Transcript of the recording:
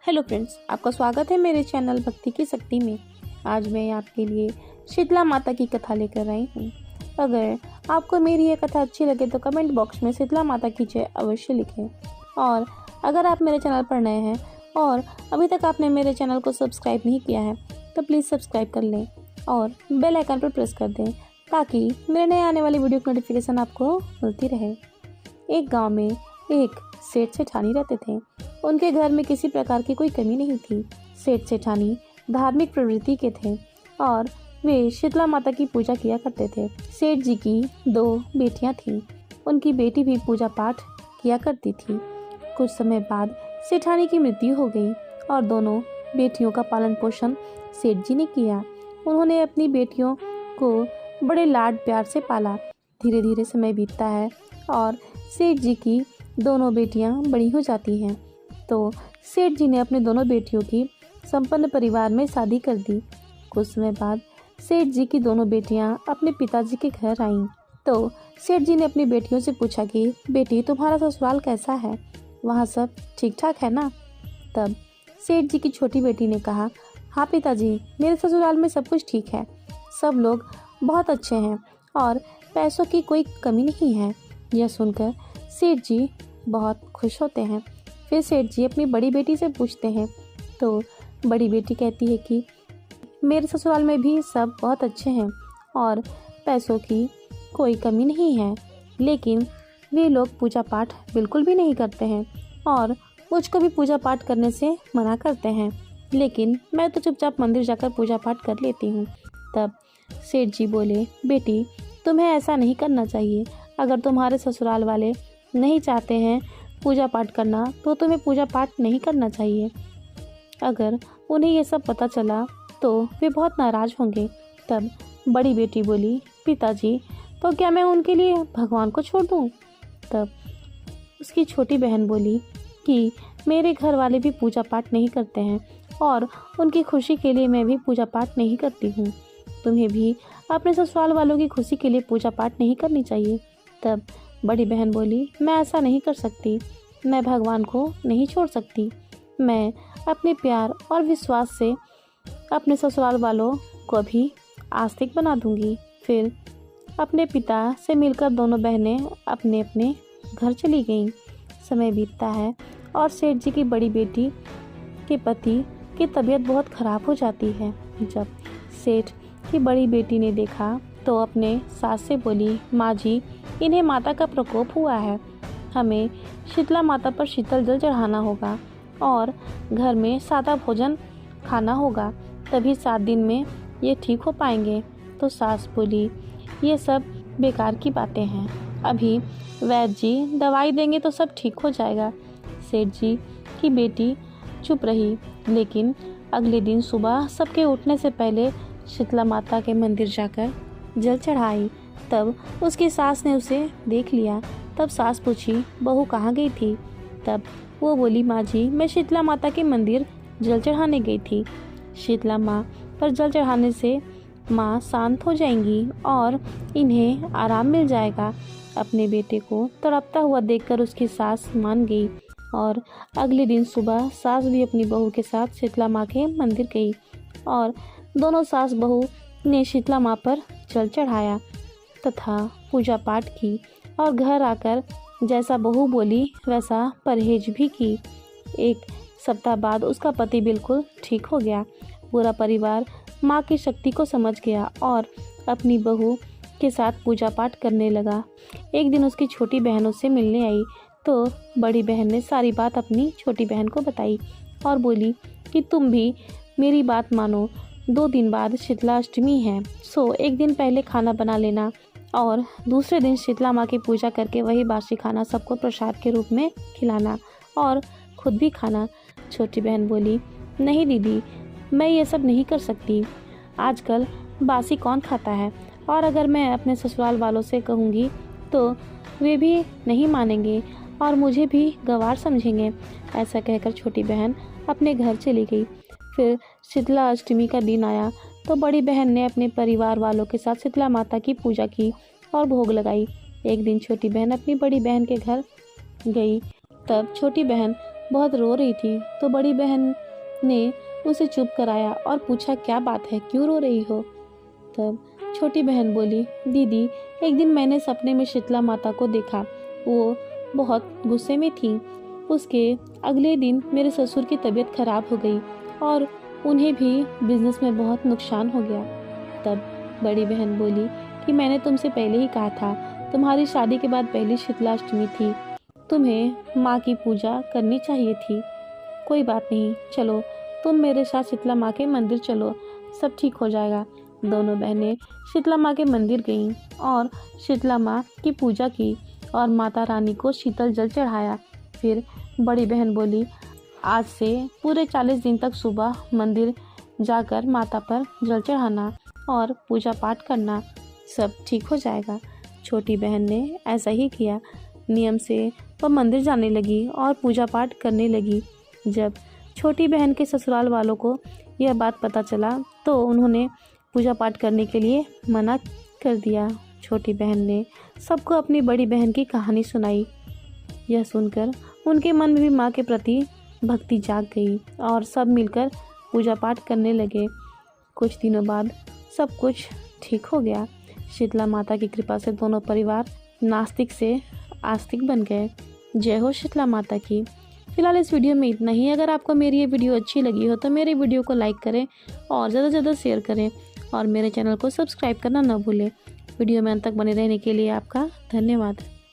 Hello friends, आपका स्वागत है मेरे चैनल भक्ति की शक्ति में। आज मैं आपके लिए शीतला माता की कथा लेकर आई हूँ। अगर आपको मेरी ये कथा अच्छी लगे तो कमेंट बॉक्स में शीतला माता की जय अवश्य लिखें। और अगर आप मेरे चैनल पर नए हैं और अभी तक आपने मेरे चैनल को सब्सक्राइब नहीं किया है तो प्लीज़ सब्सक्राइब कर लें और बेल आइकन पर प्रेस कर दें ताकि मेरे नए आने वाली वीडियो की नोटिफिकेशन आपको मिलती रहे। एक गाँव में एक सेठ सेठानी रहते थे। उनके घर में किसी प्रकार की कोई कमी नहीं थी। सेठ सेठानी धार्मिक प्रवृत्ति के थे और वे शीतला माता की पूजा किया करते थे। सेठ जी की 2 बेटियां थीं। उनकी बेटी भी पूजा पाठ किया करती थी। कुछ समय बाद सेठानी की मृत्यु हो गई और दोनों बेटियों का पालन पोषण सेठ जी ने किया। उन्होंने अपनी बेटियों को बड़े लाड प्यार से पाला। धीरे धीरे समय बीतता है और सेठ जी की दोनों बेटियां बड़ी हो जाती हैं तो सेठ जी ने अपने दोनों बेटियों की संपन्न परिवार में शादी कर दी। कुछ समय बाद सेठ जी की दोनों बेटियां अपने पिताजी के घर आईं तो सेठ जी ने अपनी बेटियों से पूछा कि बेटी, तुम्हारा ससुराल कैसा है, वहाँ सब ठीक ठाक है ना? तब सेठ जी की छोटी बेटी ने कहा, हाँ पिताजी, मेरे ससुराल में सब कुछ ठीक है, सब लोग बहुत अच्छे हैं और पैसों की कोई कमी नहीं है। यह सुनकर सेठ जी बहुत खुश होते हैं। फिर सेठ जी अपनी बड़ी बेटी से पूछते हैं तो बड़ी बेटी कहती है कि मेरे ससुराल में भी सब बहुत अच्छे हैं और पैसों की कोई कमी नहीं है, लेकिन वे लोग पूजा पाठ बिल्कुल भी नहीं करते हैं और मुझको भी पूजा पाठ करने से मना करते हैं, लेकिन मैं तो चुपचाप मंदिर जाकर पूजा पाठ कर लेती हूँ। तब सेठ जी बोले, बेटी, तुम्हें ऐसा नहीं करना चाहिए। अगर तुम्हारे ससुराल वाले नहीं चाहते हैं पूजा पाठ करना तो तुम्हें पूजा पाठ नहीं करना चाहिए। अगर उन्हें ये सब पता चला तो वे बहुत नाराज़ होंगे। तब बड़ी बेटी बोली, पिताजी, तो क्या मैं उनके लिए भगवान को छोड़ दूँ? तब उसकी छोटी बहन बोली कि मेरे घर वाले भी पूजा पाठ नहीं करते हैं और उनकी खुशी के लिए मैं भी पूजा पाठ नहीं करती हूँ। तुम्हें भी अपने ससुराल वालों की खुशी के लिए पूजा पाठ नहीं करनी चाहिए। तब बड़ी बहन बोली, मैं ऐसा नहीं कर सकती, मैं भगवान को नहीं छोड़ सकती। मैं अपने प्यार और विश्वास से अपने ससुराल वालों को भी आस्तिक बना दूंगी। फिर अपने पिता से मिलकर दोनों बहनें अपने अपने घर चली गईं। समय बीतता है और सेठ जी की बड़ी बेटी के पति की तबीयत बहुत ख़राब हो जाती है। जब सेठ की बड़ी बेटी ने देखा तो अपने सास से बोली, माँ जी, इन्हें माता का प्रकोप हुआ है, हमें शीतला माता पर शीतल जल चढ़ाना होगा और घर में सादा भोजन खाना होगा, तभी 7 दिन में ये ठीक हो पाएंगे। तो सास बोली, ये सब बेकार की बातें हैं, अभी वैद्य जी दवाई देंगे तो सब ठीक हो जाएगा। सेठ जी की बेटी चुप रही, लेकिन अगले दिन सुबह सबके उठने से पहले शीतला माता के मंदिर जाकर जल चढ़ाई। तब उसकी सास ने उसे देख लिया। तब सास पूछी, बहू कहाँ गई थी? तब वो बोली, माँ जी, मैं शीतला माता के मंदिर जल चढ़ाने गई थी। शीतला माँ पर जल चढ़ाने से माँ शांत हो जाएंगी और इन्हें आराम मिल जाएगा। अपने बेटे को तड़पता हुआ देखकर उसकी सास मान गई और अगले दिन सुबह सास भी अपनी बहू के साथ शीतला माँ के मंदिर गई और दोनों सास बहू ने शीतला माँ पर जल चढ़ाया तथा पूजा पाठ की और घर आकर जैसा बहू बोली वैसा परहेज भी की। 1 सप्ताह बाद उसका पति बिल्कुल ठीक हो गया। पूरा परिवार माँ की शक्ति को समझ गया और अपनी बहू के साथ पूजा पाठ करने लगा। एक दिन उसकी छोटी बहन उससे मिलने आई तो बड़ी बहन ने सारी बात अपनी छोटी बहन को बताई और बोली कि तुम भी मेरी बात मानो, 2 दिन बाद शीतला अष्टमी है, सो 1 दिन पहले खाना बना लेना और दूसरे दिन शीतला माँ की पूजा करके वही बासी खाना सबको प्रसाद के रूप में खिलाना और खुद भी खाना। छोटी बहन बोली, नहीं दीदी, मैं ये सब नहीं कर सकती, आजकल बासी कौन खाता है और अगर मैं अपने ससुराल वालों से कहूँगी तो वे भी नहीं मानेंगे और मुझे भी गंवार समझेंगे। ऐसा कहकर छोटी बहन अपने घर चली गई। फिर शीतला अष्टमी का दिन आया तो बड़ी बहन ने अपने परिवार वालों के साथ शीतला माता की पूजा की और भोग लगाई। एक दिन छोटी बहन अपनी बड़ी बहन के घर गई। तब छोटी बहन बहुत रो रही थी तो बड़ी बहन ने उसे चुप कराया और पूछा, क्या बात है, क्यों रो रही हो? तब छोटी बहन बोली, दीदी एक दिन मैंने सपने में शीतला माता को देखा। वो बहुत गुस्से में थी। उसके अगले दिन मेरे ससुर की तबीयत खराब हो गई और उन्हें भी बिजनेस में बहुत नुकसान हो गया। तब बड़ी बहन बोली कि मैंने तुमसे पहले ही कहा था, तुम्हारी शादी के बाद पहली शीतलाष्टमी थी, तुम्हें माँ की पूजा करनी चाहिए थी। कोई बात नहीं, चलो तुम मेरे साथ शीतला माँ के मंदिर चलो, सब ठीक हो जाएगा। दोनों बहनें शीतला माँ के मंदिर गईं और शीतला माँ की पूजा की और माता रानी को शीतल जल चढ़ाया। फिर बड़ी बहन बोली, आज से पूरे 40 दिन तक सुबह मंदिर जाकर माता पर जल चढ़ाना और पूजा पाठ करना, सब ठीक हो जाएगा। छोटी बहन ने ऐसा ही किया। नियम से वह मंदिर जाने लगी और पूजा पाठ करने लगी। जब छोटी बहन के ससुराल वालों को यह बात पता चला तो उन्होंने पूजा पाठ करने के लिए मना कर दिया। छोटी बहन ने सबको अपनी बड़ी बहन की कहानी सुनाई। यह सुनकर उनके मन में भी माँ के प्रति भक्ति जाग गई और सब मिलकर पूजा पाठ करने लगे। कुछ दिनों बाद सब कुछ ठीक हो गया। शीतला माता की कृपा से दोनों परिवार नास्तिक से आस्तिक बन गए। जय हो शीतला माता की। फिलहाल इस वीडियो में इतना ही। अगर आपको मेरी ये वीडियो अच्छी लगी हो तो मेरे वीडियो को लाइक करें और ज़्यादा से ज़्यादा शेयर करें और मेरे चैनल को सब्सक्राइब करना न भूलें। वीडियो में अंत तक बने रहने के लिए आपका धन्यवाद।